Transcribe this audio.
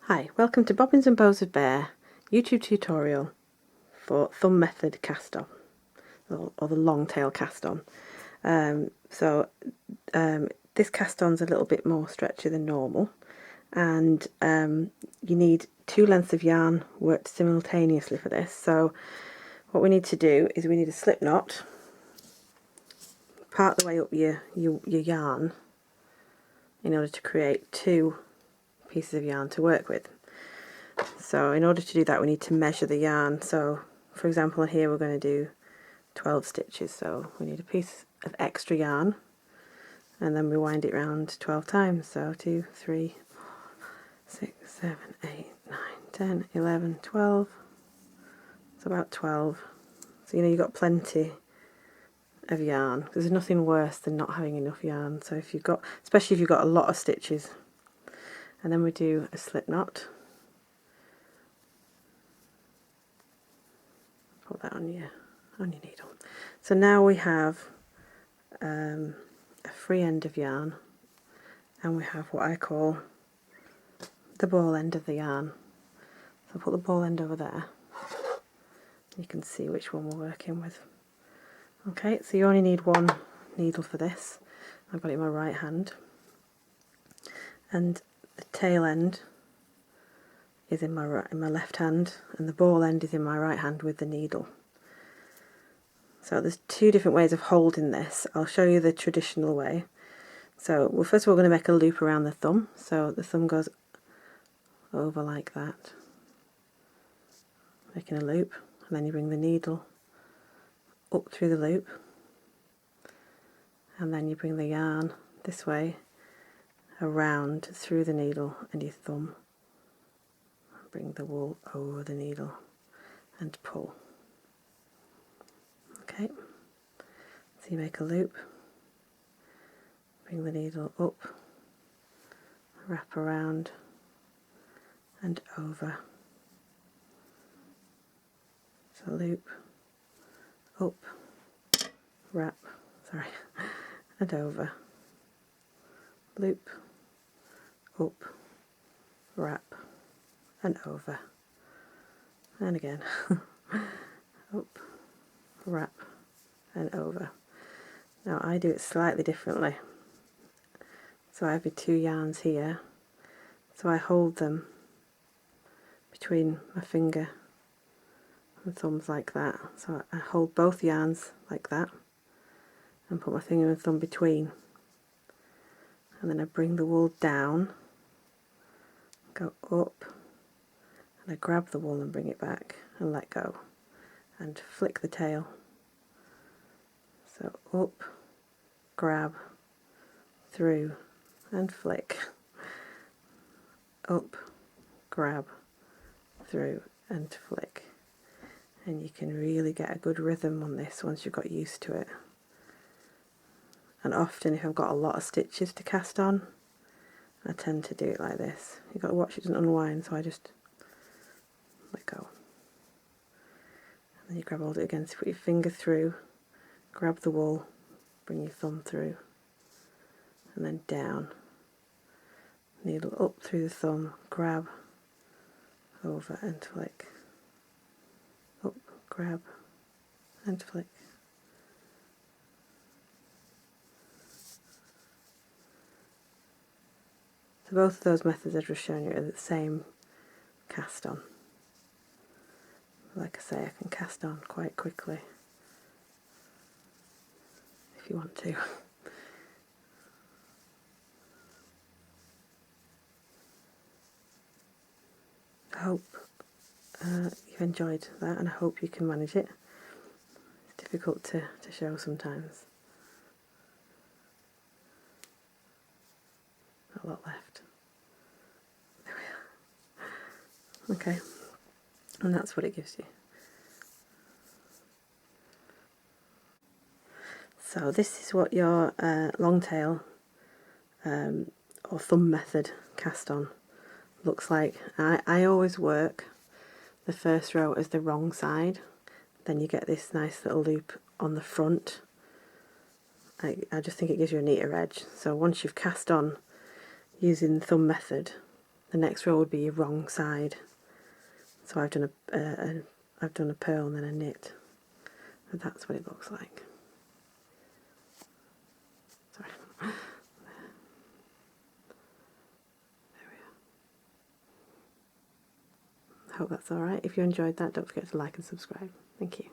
Hi, welcome to Bobbins and Bows of Bear YouTube tutorial for thumb method cast on, or the long tail cast on. This cast on's a little bit more stretchy than normal, and you need two lengths of yarn worked simultaneously for this. So what we need to do is we need a slip knot part the way up your yarn in order to create two pieces of yarn to work with. So in order to do that we need to measure the yarn. So for example here we're going to do 12 stitches, so we need a piece of extra yarn and then we wind it round 12 times. So 2, 3, 6, 7, 8, 9, 10, 11, 12. It's about 12. So you've got plenty of yarn. There's nothing worse than not having enough yarn. So if you've got, especially if you've got a lot of stitches. And then we do a slip knot. Put that on your needle. So now we have a free end of yarn, and we have what I call the ball end of the yarn. So I'll put the ball end over there. You can see which one we're working with. Okay, so you only need one needle for this. I've got it in my right hand, and the tail end is in my left hand, and the ball end is in my right hand with the needle. So there's two different ways of holding this. I'll show you the traditional way. So first of all we're going to make a loop around the thumb. So the thumb goes over like that, making a loop, and then you bring the needle up through the loop, and then you bring the yarn this way around through the needle and your thumb. Bring the wool over the needle and pull. Okay, so you make a loop, bring the needle up, wrap around and over. So loop, up, wrap, and over. Loop, up, wrap and over. And again. Up, wrap and over. Now I do it slightly differently. So I have my two yarns here. So I hold them between my finger and thumbs like that. So I hold both yarns like that and put my finger and thumb between. And then I bring the wool down, go up, and I grab the wool and bring it back and let go and flick the tail. So up, grab, through and flick. Up, grab, through and flick. And you can really get a good rhythm on this once you've got used to it. And often if I've got a lot of stitches to cast on, I tend to do it like this. You've got to watch it doesn't unwind, so I just let go. And then you grab hold of it again, so put your finger through, grab the wool, bring your thumb through, and then down. Needle up through the thumb, grab, over and flick. Up, grab, and flick. So both of those methods I've just shown you are the same cast on. Like I say, I can cast on quite quickly if you want to. I hope you've enjoyed that, and I hope you can manage it. It's difficult to show sometimes. Not a lot left. There we are. Okay, and that's what it gives you. So this is what your long tail or thumb method cast on looks like. I always work the first row as the wrong side, then you get this nice little loop on the front. I just think it gives you a neater edge. So once you've cast on using the thumb method, the next row would be your wrong side. So I've done a purl and then a knit. So that's what it looks like. Sorry. There we are. I hope that's alright. If you enjoyed that, don't forget to like and subscribe. Thank you.